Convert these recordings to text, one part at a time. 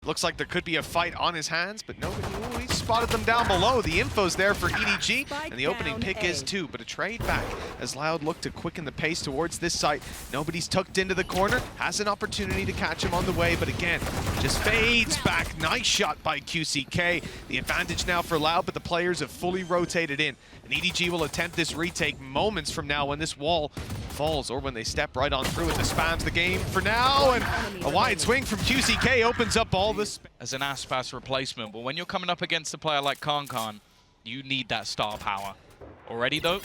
Looks like there could be a fight on his hands, but nobody. Ooh, he spotted them down below. The info's there for EDG, and the opening pick is too, but a trade back as Loud look to quicken the pace towards this site. Nobody's tucked into the corner, has an opportunity to catch him on the way, but again, just fades back. Nice shot by QCK. The advantage now for Loud, but the players have fully rotated in, and EDG will attempt this retake moments from now when this wall falls, or when they step right on through it. The spams the game for now, and a wide swing from QCK opens up all this. As an Aspas replacement, but when you're coming up against a player like cauanzin, you need that star power. Already though,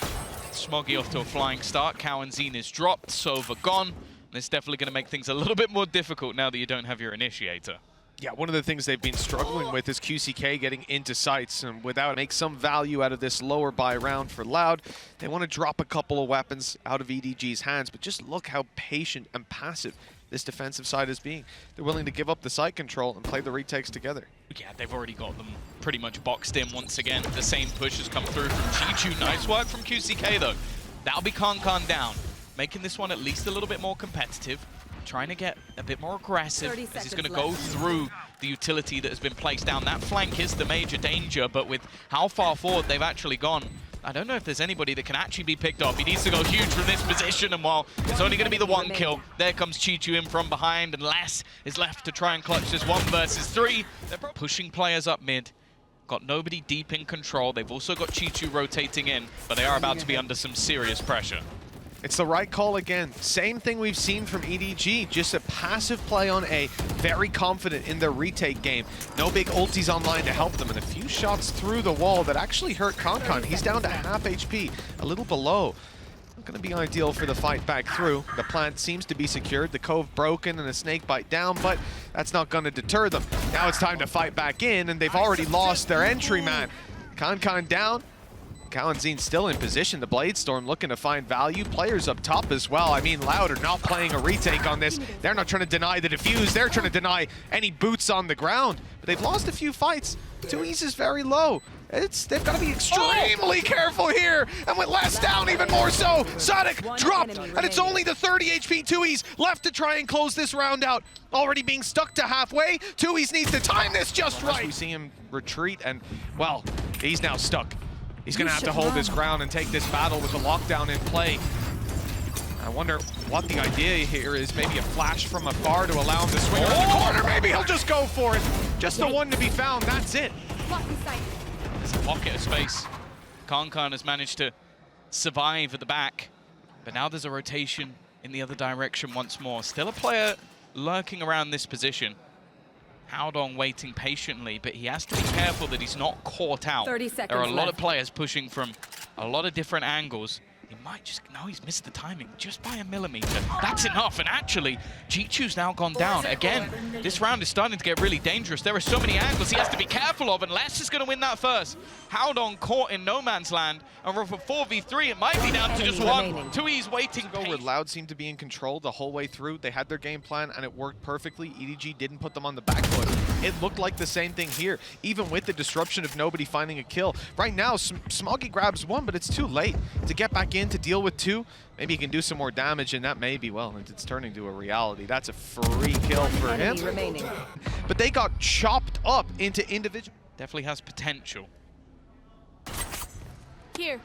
Smoggy off to a flying start, cauanzin is dropped, Sova gone, and it's definitely going to make things a little bit more difficult now that you don't have your initiator. Yeah, one of the things they've been struggling with is QCK getting into sites, and without make some value out of this lower buy round for Loud, they want to drop a couple of weapons out of EDG's hands, but just look how patient and passive this defensive side is being. They're willing to give up the site control and play the retakes together. Yeah, they've already got them pretty much boxed in once again. The same push has come through from CHICHOO. Nice work from QCK though. That'll be cauanzin down, making this one at least a little bit more competitive. Trying to get a bit more aggressive as he's going to go through the utility that has been placed down. That flank is the major danger, but with how far forward they've actually gone, I don't know if there's anybody that can actually be picked off. He needs to go huge from this position, and while it's only going to be the one kill, there comes CHICHOO in from behind, and Less is left to try and clutch this 1 versus 3. They're pushing players up mid. Got nobody deep in control. They've also got CHICHOO rotating in, but they are about to be under some serious pressure. It's the right call again. Same thing we've seen from EDG, just a passive play on A, very confident in their retake game. No big ultis online to help them, and a few shots through the wall that actually hurt cauanzin. He's down to half HP, a little below. Not going to be ideal for the fight back through. The plant seems to be secured, the cove broken, and a snake bite down, but that's not going to deter them. Now it's time to fight back in, and they've already lost their entry man. cauanzin down. cauanzin still in position. The Bladestorm looking to find value. Players up top as well. I mean, Loud are not playing a retake on this. They're not trying to deny the defuse. They're trying to deny any boots on the ground. But they've lost a few fights. tuyz is very low. They've got to be extremely careful here. And with Less down even more so. saadhak dropped, and it's only the 30 HP tuyz left to try and close this round out. Already being stuck to halfway. tuyz needs to time this just right. We see him retreat, and, well, he's now stuck. He's going to have to hold his ground and take this battle with the lockdown in play. I wonder what the idea here is. Maybe a flash from afar to allow him to swing around the corner. Maybe he'll just go for it. Just the one to be found. That's it. There's a pocket of space. cauanzin has managed to survive at the back, but now there's a rotation in the other direction once more. Still a player lurking around this position. Haodong waiting patiently, but he has to be careful that he's not caught out. 30 seconds there are a lot left. of players pushing from a lot of different angles. He might just, no, he's missed the timing just by a millimeter. That's enough, and actually, CHICHOO's now gone down. Again, this round is starting to get really dangerous. There are so many angles he has to be careful of, and Less is going to win that first. Haodong caught in no man's land, and for 4v3, it might be down to just one. tuyz waiting. Where Loud seemed to be in control the whole way through. They had their game plan, and it worked perfectly. EDG didn't put them on the back foot. It looked like the same thing here, even with the disruption of nobody finding a kill. Right now, Smoggy grabs one, but it's too late to get back in to deal with two. Maybe he can do some more damage, and that may be, well, it's turning to a reality. That's a free kill for him. But they got chopped up into individual. Definitely has potential. Here.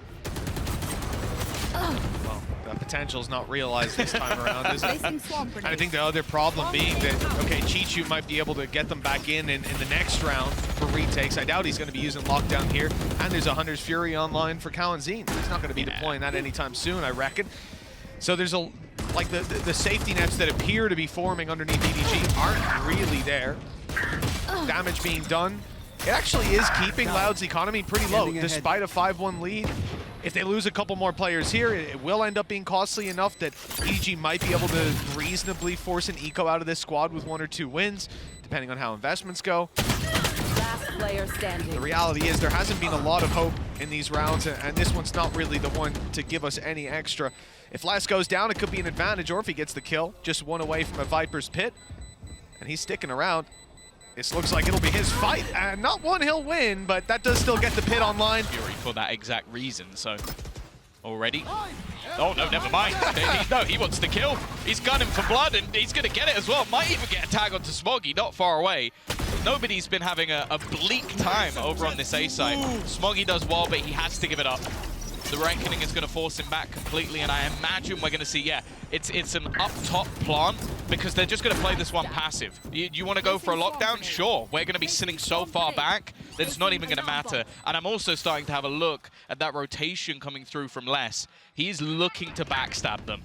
Well, that potential's not realized this time around, is it? And I think the other problem being that, okay, CHICHOO might be able to get them back in the next round for retakes. I doubt he's going to be using lockdown here. And there's a Hunter's Fury online for cauanzin. He's not going to be deploying that anytime soon, I reckon. So there's like the safety nets that appear to be forming underneath EDG aren't really there. Damage being done. It actually is keeping Loud's economy pretty low, despite a 5-1 lead. If they lose a couple more players here, it will end up being costly enough that EDG might be able to reasonably force an eco out of this squad with 1 or 2 wins, depending on how investments go. Last player standing. The reality is there hasn't been a lot of hope in these rounds, and this one's not really the one to give us any extra. If Less goes down, it could be an advantage, or if he gets the kill, just one away from a Viper's pit, and he's sticking around. This looks like it'll be his fight, and not one he'll win, but that does still get the pit online. Fury for that exact reason, so already. Oh, no, never mind. No, he wants to kill. He's gunning for blood, and he's going to get it as well. Might even get a tag onto Smoggy, not far away. Nobody's been having a bleak time over on this A site. Smoggy does well, but he has to give it up. The ranking is going to force him back completely, and I imagine we're going to see, yeah, it's an up-top plant, because they're just going to play this one passive. You want to go for a lockdown? Sure. We're going to be sitting so far back that it's not even going to matter. And I'm also starting to have a look at that rotation coming through from Les. He's looking to backstab them.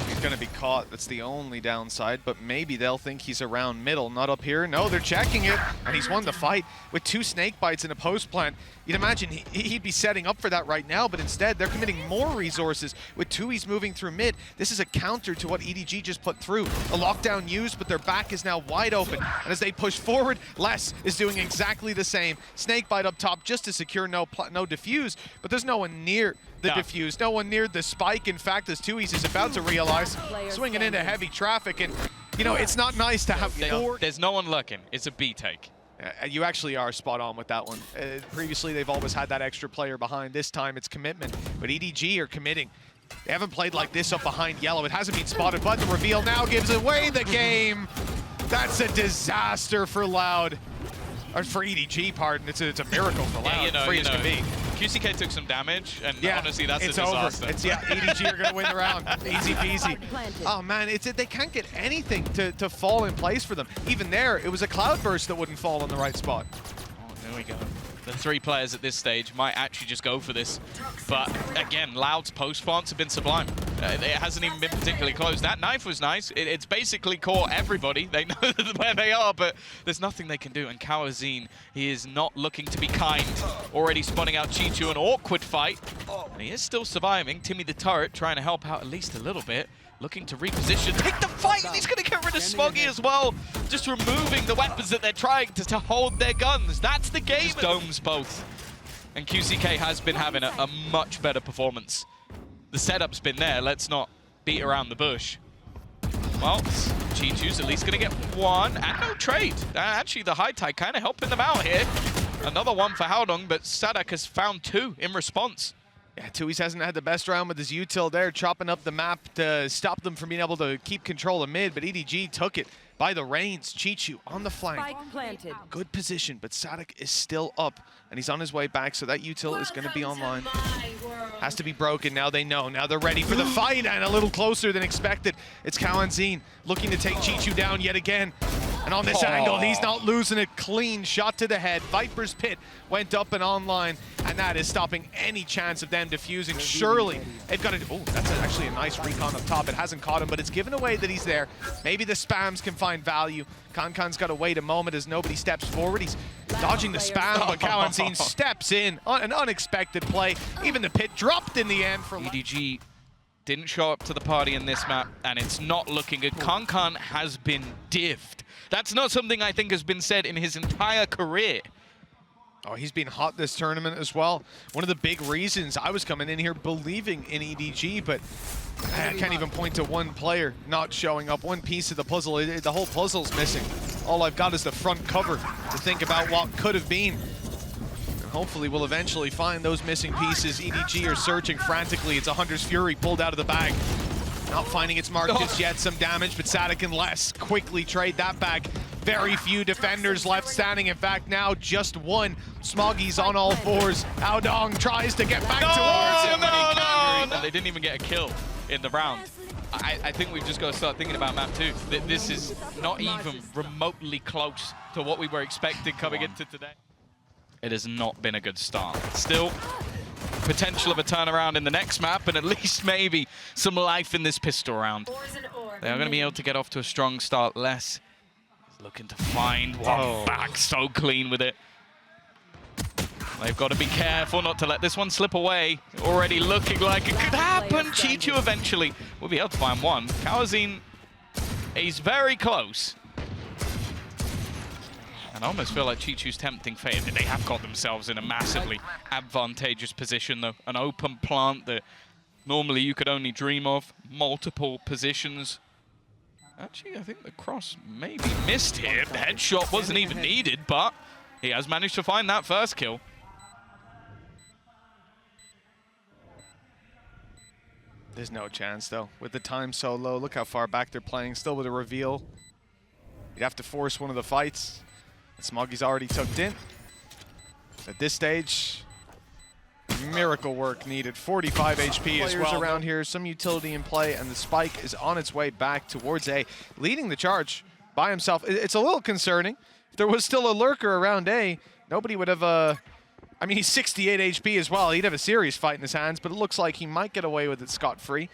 He's going to be caught. That's the only downside, but maybe they'll think he's around middle, not up here. No, they're checking it, and he's won the fight with 2 snake bites in a post plant. You'd imagine he'd be setting up for that right now, but instead they're committing more resources with tuyz moving through mid. This is a counter to what EDG just put through. A lockdown used, but their back is now wide open. And as they push forward, Les is doing exactly the same. Snake bite up top just to secure no defuse, but there's no one near the defuse, no one near the spike. In fact, as tuyz is about to realize, swinging into heavy traffic, and you know, it's not nice to have There's no one looking. It's a B take. You actually are spot on with that one. Previously, they've always had that extra player behind. This time, it's commitment. But EDG are committing. They haven't played like this up behind yellow. It hasn't been spotted, but the reveal now gives away the game. That's a disaster for Loud. Or for EDG, pardon. It's a miracle for Loud. Yeah, Free as can be. QCK took some damage, and yeah, honestly, that's a Over. disaster. EDG are going to win the round. Easy peasy. Oh, man, they can't get anything to fall in place for them. Even there, it was a cloudburst that wouldn't fall in the right spot. Oh, there we go. The 3 players at this stage might actually just go for this. But again, Loud's post plants have been sublime. It hasn't even been particularly close. That knife was nice. It's basically caught everybody. They know where they are, but there's nothing they can do. And cauanzin, he is not looking to be kind. Already spawning out CHICHOO, an awkward fight. And he is still surviving. Timmy the turret trying to help out at least a little bit. Looking to reposition, take the fight, and he's going to get rid of Smoggy as well. Just removing the weapons that they're trying to hold their guns. That's the game. Just domes both. And QCK has been having a much better performance. The setup's been there. Let's not beat around the bush. Well, CHICHOO's at least going to get 1, and no trade. Actually, the high tide kind of helping them out here. Another one for Haodong, but saadhak has found 2 in response. Yeah, tuyz hasn't had the best round with his util there, chopping up the map to stop them from being able to keep control of mid, but EDG took it by the reins. CHICHOO on the flank. Spike planted. Good position, but saadhak is still up, and he's on his way back, so that util is going to be online. Has to be broken, now they know. Now they're ready for the fight, and a little closer than expected. It's cauanzin looking to take CHICHOO down yet again. And on this angle, he's not losing it. Clean shot to the head. Viper's Pit went up and online, and that is stopping any chance of them defusing. Surely, they've got to... Oh, that's actually a nice recon up top. It hasn't caught him, but it's given away that he's there. Maybe the spams can find value. Kankan's got to wait a moment as nobody steps forward. He's dodging the spam, but cauanzin steps in on an unexpected play. Even the pit dropped in the end for... EDG didn't show up to the party in this map, and it's not looking good. Kankan has been diffed. That's not something I think has been said in his entire career. Oh, he's been hot this tournament as well. One of the big reasons I was coming in here believing in EDG, but I can't even point to one player not showing up. One piece of the puzzle, the whole puzzle's missing. All I've got is the front cover to think about what could have been. And hopefully we'll eventually find those missing pieces. EDG are searching frantically. It's a Hunter's Fury pulled out of the bag. Not finding its mark just yet, some damage, but saadhak and Les quickly trade that back. Very few defenders left standing. In fact, now just 1. Smoggy's on all 4s. Haodong tries to get back towards him. And they didn't even get a kill in the round. I think we've just got to start thinking about map 2. This is not even remotely close to what we were expecting coming into today. It has not been a good start. Still, potential of a turnaround in the next map, and at least maybe some life in this pistol round. They are going to be able to get off to a strong start. Les is looking to find one back, so clean with it. They've got to be careful not to let this one slip away. Already looking like it could happen. CHICHOO eventually will be able to find one. cauanzin, he's very close. And I almost feel like CHICHOO's tempting fate. They have got themselves in a massively advantageous position, though. An open plant that normally you could only dream of. Multiple positions. Actually, I think the cross maybe missed here. The headshot wasn't even needed, but he has managed to find that first kill. There's no chance, though. With the time so low, look how far back they're playing. Still with a reveal. You'd have to force one of the fights. Smoggy's already tucked in. At this stage, miracle work needed. 45 HP as well. Around here, some utility in play, and the spike is on its way back towards A, leading the charge by himself. It's a little concerning. If there was still a lurker around A, nobody would have... I mean, he's 68 HP as well. He'd have a serious fight in his hands, but it looks like he might get away with it scot-free.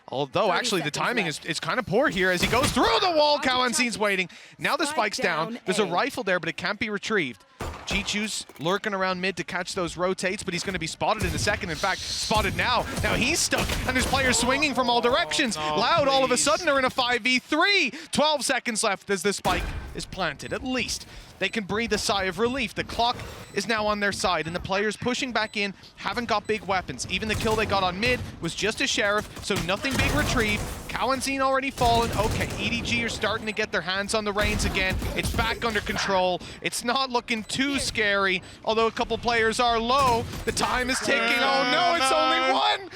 Although, actually, the timing is kind of poor here as he goes through the wall. cauanzin's waiting. Now the spike's down. There's a rifle there, but it can't be retrieved. CHICHOO's lurking around mid to catch those rotates, but he's going to be spotted in a second. In fact, spotted now. Now he's stuck, and there's players swinging from all directions. Loud all of a sudden are in a 5v3. 12 seconds left as the spike is planted. At least they can breathe a sigh of relief. The clock is now on their side, and the players pushing back in haven't got big weapons. Even the kill they got on mid was just a sheriff, so nothing big retrieved. cauanzin already fallen. Okay, EDG are starting to get their hands on the reins again. It's back under control. It's not looking too scary, although a couple players are low. The time is ticking. Oh no, it's only one!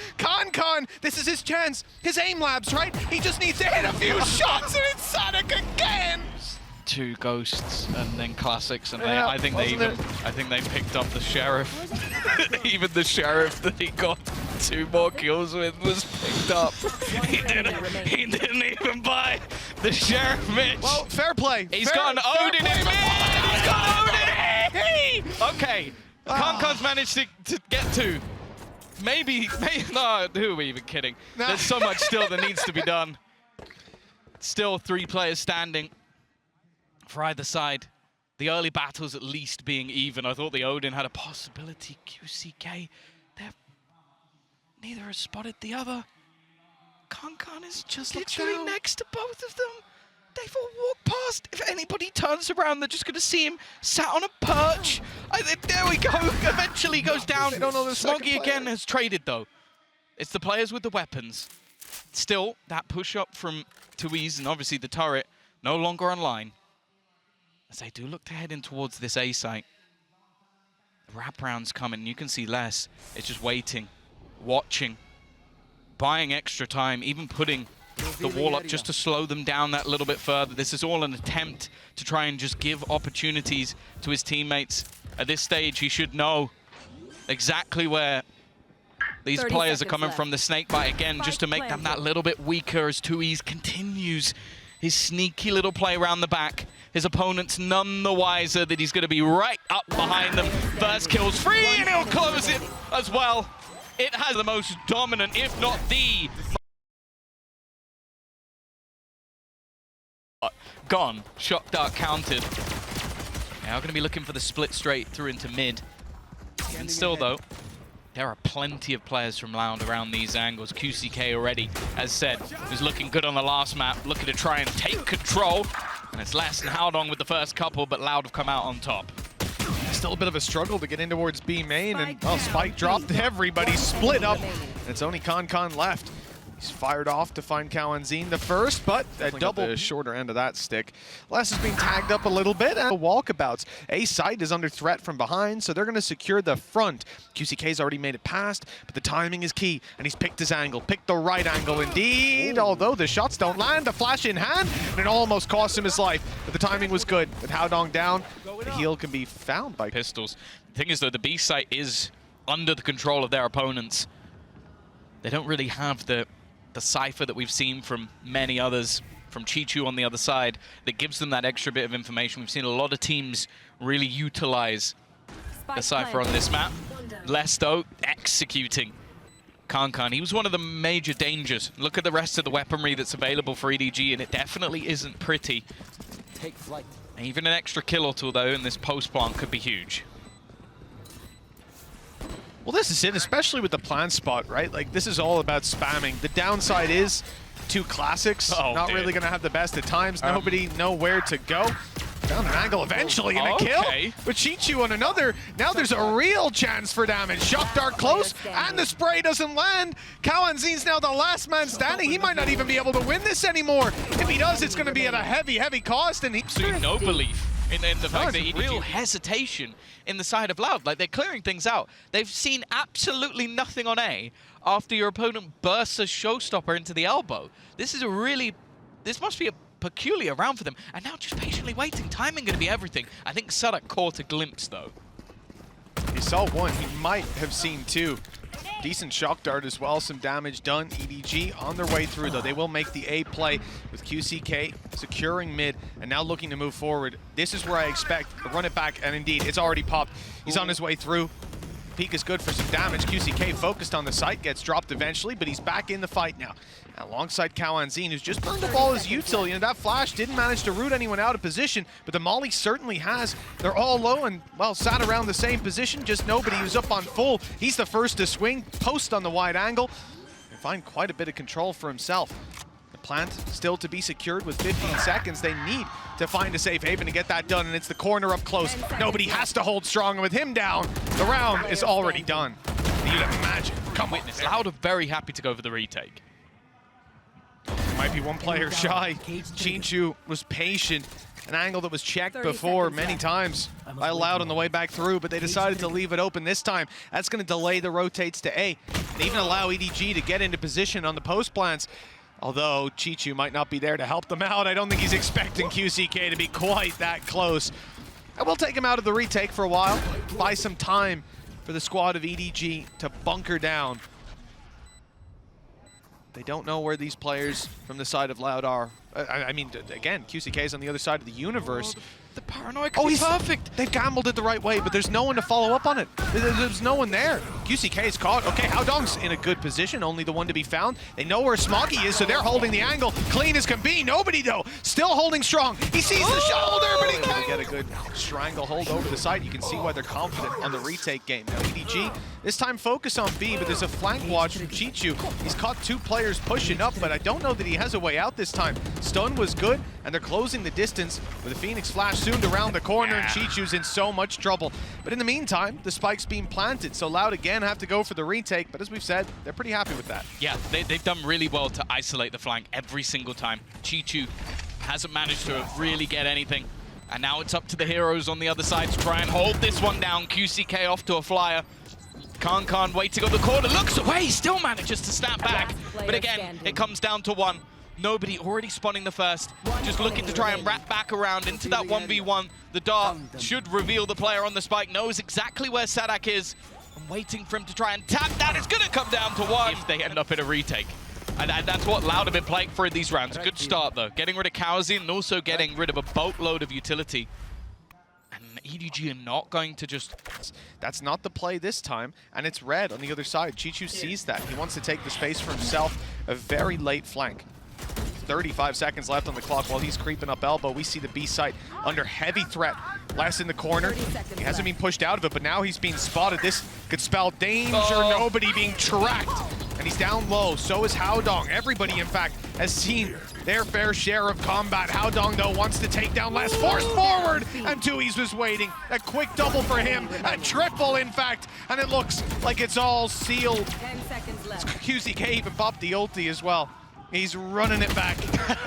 Con, this is his chance. His aim labs, right? He just needs to hit a few shots, and it's saadhak again! 2 ghosts and then classics, and I think they picked up the sheriff. Even the sheriff that he got 2 more kills with was picked up. He didn't even buy the sheriff, Mitch. Well, fair play. He's got an Odin in mid. He's got Odin in. Okay, Concon's managed to get 2. Maybe no. Who are we even kidding? Nah. There's so much still that needs to be done. Still 3 players standing for either side. The early battles at least being even. I thought the Odin had a possibility. QCK, neither has spotted the other. Concon is just literally next to both of them. They've all walked past. If anybody turns around, they're just going to see him sat on a perch. There we go. Eventually goes down. Smoggy again has traded, though. It's the players with the weapons. Still, that push-up from tuyz and obviously the turret no longer online. As they do look to head in towards this A site. Wraparound's coming, you can see less. It's just waiting, watching, buying extra time, even putting the wall up just to slow them down that little bit further. This is all an attempt to try and just give opportunities to his teammates. At this stage, he should know exactly where these players are coming from. The snakebite again, just to make them that little bit weaker as tuyz continues his sneaky little play around the back. His opponent's none the wiser that he's going to be right up behind them. First kill's free, and he'll close it as well. It has the most dominant, if not the... Gone. Shock dart counted. Now going to be looking for the split straight through into mid. And still, though, there are plenty of players from Loud around these angles. QCK already, as said, was looking good on the last map, looking to try and take control. And it's less than Haodong with the first couple, but Loud have come out on top. Still a bit of a struggle to get in towards B main, and well, spike dropped. Everybody split up, and it's only Con left. He's fired off to find cauanzin the first, but a double the shorter end of that stick. Les has been tagged up a little bit, and walkabouts. A site is under threat from behind, so they're going to secure the front. QCK's already made it past, but the timing is key, and he's picked his angle. Picked the right angle indeed, although the shots don't land. The flash in hand, and it almost cost him his life, but the timing was good. With Haodong down, the heal can be found by pistols. The thing is, though, the B site is under the control of their opponents. They don't really have the cipher that we've seen from many others, from CHICHOO on the other side, that gives them that extra bit of information. We've seen a lot of teams really utilize the cipher on this map. Less, though, executing Con. He was one of the major dangers. Look at the rest of the weaponry that's available for EDG, and it definitely isn't pretty. Take flight. Even an extra kill or two, though, in this post-plant could be huge. Well, this is it, especially with the plant spot, right? Like, this is all about spamming. The downside is 2 classics. Not really going to have the best at times. Nobody know where to go. Found an angle eventually and a kill. But CHICHOO on another. Now there's a real chance for damage. Shock dart close, and the spray doesn't land. cauanzin's now the last man standing. He might not even be able to win this anymore. If he does, it's going to be at a heavy, heavy cost. And absolutely no belief in the fact that EDG... Real hesitation in the side of Loud. Like, they're clearing things out. They've seen absolutely nothing on A after your opponent bursts a showstopper into the elbow. This is a really... This must be a peculiar round for them. And now just patiently waiting. Timing going to be everything. I think saadhak caught a glimpse, though. He saw one. He might have seen two. Decent shock dart as well. Some damage done. EDG on their way through, though. They will make the A play with QCK securing mid and now looking to move forward. This is where I expect a run it back, and indeed, it's already popped. He's on his way through. Peak is good for some damage. QCK focused on the site, gets dropped eventually, but he's back in the fight now. Alongside cauanzin, who's just burned up all his util. You know, that flash didn't manage to root anyone out of position, but the molly certainly has. They're all low and, well, sat around the same position, just nobody who's up on full. He's the first to swing, post on the wide angle, and find quite a bit of control for himself. The plant still to be secured with 15 seconds. They need to find a safe haven to get that done, and it's the corner up close. Nobody has to hold strong, and with him down, the round is already done. You'd imagine. Come witness. Loud are very happy to go for the retake. Might be one player shy. CHICHOO was patient. An angle that was checked before many times by Loud on the way back through, but they decided to leave it open this time. That's going to delay the rotates to A. They even allow EDG to get into position on the post plants. Although CHICHOO might not be there to help them out. I don't think he's expecting QCK to be quite that close. I will take him out of the retake for a while. Buy some time for the squad of EDG to bunker down. They don't know where these players from the side of Loud are. I mean, again, QCK is on the other side of the universe. The paranoia could be perfect. They've gambled it the right way, but there's no one to follow up on it. There's no one there. QCK is caught. Okay, Haodong's in a good position, only the one to be found. They know where Smoggy is, so they're holding the angle. Clean as can be. Nobody, though, still holding strong. He sees the shoulder, but he can't get a good stranglehold over the side. You can see why they're confident on the retake game. Now, EDG, this time focus on B, but there's a flank watch from CHICHOO. He's caught two players pushing up, but I don't know that he has a way out this time. Stun was good, and they're closing the distance with a Phoenix flash soon to round the corner, and CHICHOO's in so much trouble. But in the meantime, the spike's being planted, so Loud again have to go for the retake, but as we've said, they're pretty happy with that. Yeah, they've done really well to isolate the flank every single time. CHICHOO hasn't managed to really get anything, and now it's up to the heroes on the other side to try and hold this one down. QCK off to a flyer. Kankan waiting on the corner, looks away, still manages to snap back, but again, it comes down to one. Nobody already spawning the first, just looking to try and wrap back around into that 1v1. The dart should reveal the player on the spike, knows exactly where saadhak is, and waiting for him to try and tap that. It's gonna come down to one if they end up in a retake. And that's what Loud have been playing for in these rounds. A good start though, getting rid of cauanzin and also getting rid of a boatload of utility. And EDG are not going to just... That's not the play this time, and it's red on the other side. CHICHOO sees that. He wants to take the space for himself. A very late flank. 35 seconds left on the clock while he's creeping up elbow. We see the B site under heavy threat. Less in the corner. He hasn't been pushed out of it, but now he's being spotted. This could spell danger. Nobody being tracked. And he's down low. So is Haodong. Everybody, in fact, has seen their fair share of combat. Haodong, though, wants to take down less. Forced forward, and tuyz was waiting. A quick double for him. A triple, in fact. And it looks like it's all sealed. 10 seconds left. QCK even popped the ulti as well. He's running it back.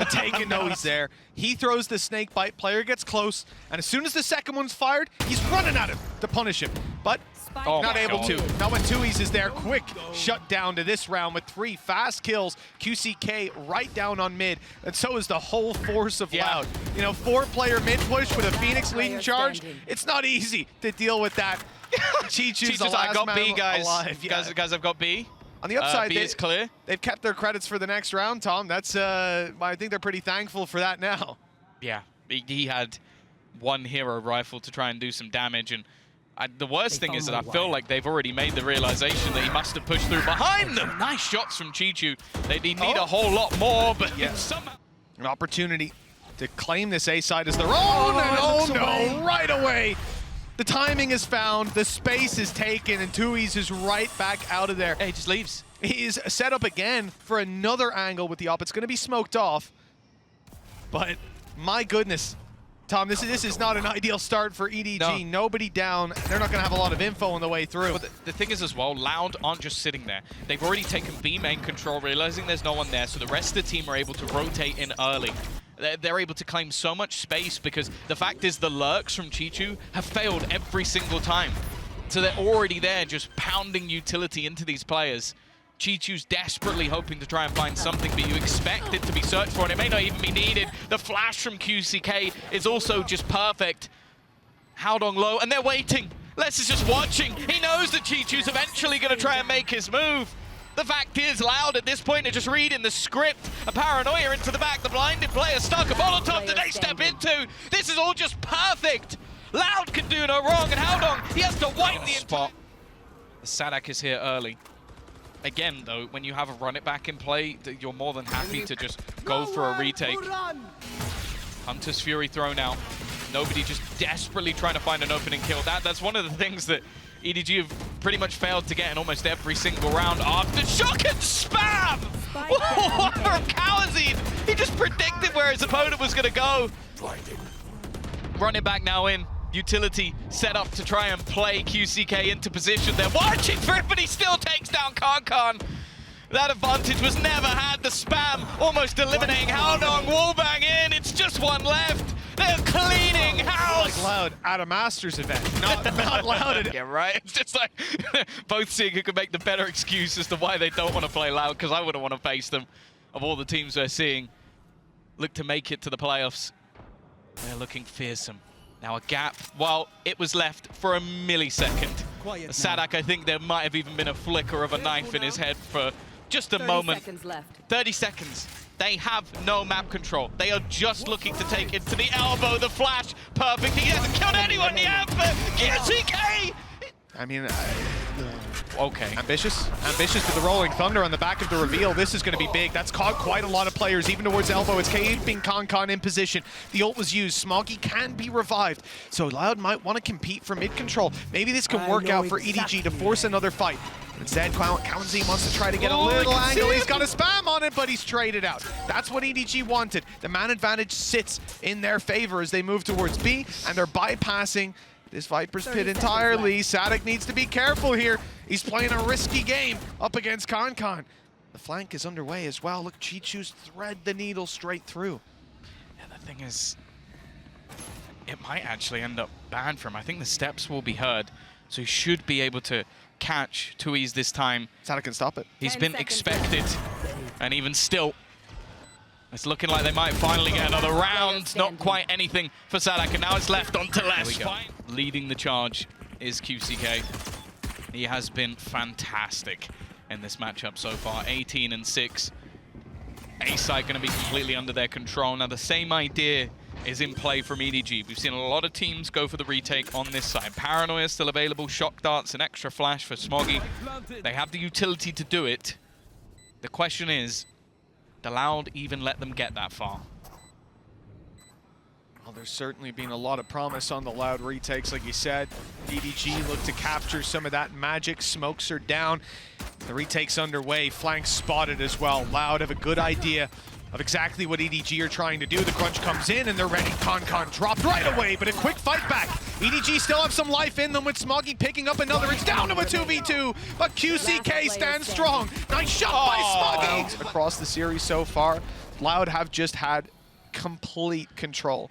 Taking no, he's there. He throws the snake bite. Player gets close, and as soon as the second one's fired, he's running at him to punish him. But not able to. Not when tuyz is there. Quick shut down to this round with 3 fast kills. QCK right down on mid, and so is the whole force of Loud. You know, 4-player mid push with a Phoenix leading charge. It's not easy to deal with that. CHICHOO's the last I got B, guys. Alive. Yeah. Guys, I've got B. On the upside, B is clear. They've kept their credits for the next round, Tom. That's I think they're pretty thankful for that now. Yeah, he had one hero rifle to try and do some damage, and the worst thing is that I feel like they've already made the realization that he must have pushed through behind them. Nice shots from CHICHOO. They need a whole lot more, but somehow... An opportunity to claim this A side as their own, and oh no, right away. The timing is found, the space is taken, and tuyz is right back out of there. He just leaves. He's set up again for another angle with the op. It's going to be smoked off. But my goodness, Tom, this is not an ideal start for EDG. No. Nobody down. They're not going to have a lot of info on the way through. But the thing is as well, Loud aren't just sitting there. They've already taken B main control, realizing there's no one there, so the rest of the team are able to rotate in early. They're able to claim so much space because the fact is the lurks from CHICHOO have failed every single time. So they're already there just pounding utility into these players. CHICHOO's desperately hoping to try and find something, but you expect it to be searched for, and it may not even be needed. The flash from QCK is also just perfect. Haodong low, and they're waiting. Les is just watching. He knows that CHICHOO's eventually going to try and make his move. The fact is, Loud at this point are just reading the script. A paranoia into the back, the blinded player stuck. A Molotov that they step into. This is all just perfect. Loud can do no wrong, and Haodong, he has to wipe the spot. The saadhak is here early. Again, though, when you have a run it back in play, you're more than happy to just go for a retake. Hunter's Fury thrown out. Nobody just desperately trying to find an opening kill. That's one of the things that EDG have pretty much failed to get in almost every single round after shock and spam! What from cauanzin? He just predicted where his opponent was going to go. Running back now in. Utility set up to try and play QCK into position. They're watching for it, but he still takes down cauanzin. That advantage was never had. The spam almost eliminating Haodong. Wallbang in. It's just one left. They're cleaning house. Like Loud at a Masters event, not Loud. Yeah, right. It's just like both seeing who can make the better excuse as to why they don't want to play Loud, because I wouldn't want to face them. Of all the teams we're seeing, look to make it to the playoffs. They're looking fearsome. Now a gap, well, it was left for a millisecond. saadhak, I think there might have even been a flicker of a knife in his head for just a moment. 30 seconds left. 30 seconds. They have no map control. They are just looking to take it to the elbow. The flash, perfect. He hasn't killed anyone yet, but QCK! I mean, okay. Ambitious with the rolling thunder on the back of the reveal. This is going to be big. That's caught quite a lot of players, even towards elbow. It's keeping cauanzin in position. The ult was used. Smoggy can be revived. So Loud might want to compete for mid control. Maybe this can work out for EDG to force another fight. Instead, cauanzin wants to try to get a little angle. He's got a spam on it, but he's traded out. That's what EDG wanted. The man advantage sits in their favor as they move towards B, and they're bypassing this Viper's Pit entirely. saadhak needs to be careful here. He's playing a risky game up against cauanzin. The flank is underway as well. Look, CHICHOO's thread the needle straight through. And the thing is, it might actually end up bad for him. I think the steps will be heard, so he should be able to catch tuyz this time. saadhak can stop it. He's been expected, and even still, it's looking like they might finally get another round. Not quite anything for saadhak, and now it's left on to Les. Leading the charge is QCK. He has been fantastic in this matchup so far. 18 and 6. A side going to be completely under their control. Now the same idea is in play from EDG. We've seen a lot of teams go for the retake on this side. Paranoia still available. Shock darts, an extra flash for Smoggy. They have the utility to do it. The question is, did Loud even let them get that far? Well, there's certainly been a lot of promise on the Loud retakes, like you said. EDG look to capture some of that magic. Smokes are down. The retake's underway. Flanks spotted as well. Loud have a good idea of exactly what EDG are trying to do. The crunch comes in and they're ready. cauanzin dropped right away, but a quick fight back. EDG still have some life in them with Smoggy picking up another. It's down to a 2v2, but QCK stands strong. Nice shot by Smoggy. Across the series so far, Loud have just had complete control.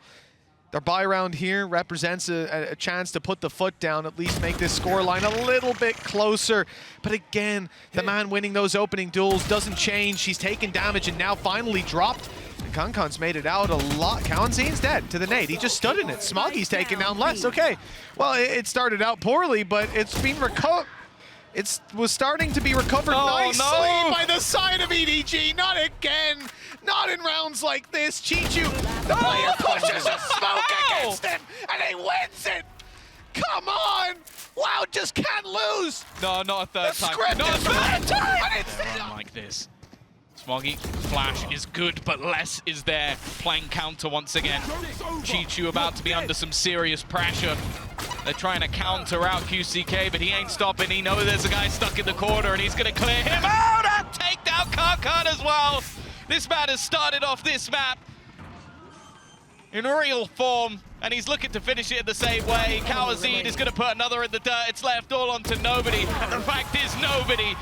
Their buy round here represents a chance to put the foot down, at least make this scoreline a little bit closer. But again, the man winning those opening duels doesn't change. He's taken damage and now finally dropped. And cauanzin's made it out a lot. cauanzin's dead to the nade. He just stood in it. Smoggy's taken down less. Okay, well, it started out poorly, but it's been recovered. It was starting to be recovered nicely by the side of EDG. Not again. Not in rounds like this. CHICHOO, the player pushes a smoke against him, and he wins it. Come on. Loud just can't lose. No, not a third time. Not a third time. Run like this. Smoggy, flash is good, but Les is there playing counter once again. CHICHOO about to be under some serious pressure. They're trying to counter out QCK, but he ain't stopping. He knows there's a guy stuck in the corner, and he's going to clear him out and take down cauanzin as well. This man has started off this map in real form, and he's looking to finish it in the same way. cauanzin is going to put another in the dirt. It's left all onto nobody, and the fact is nobody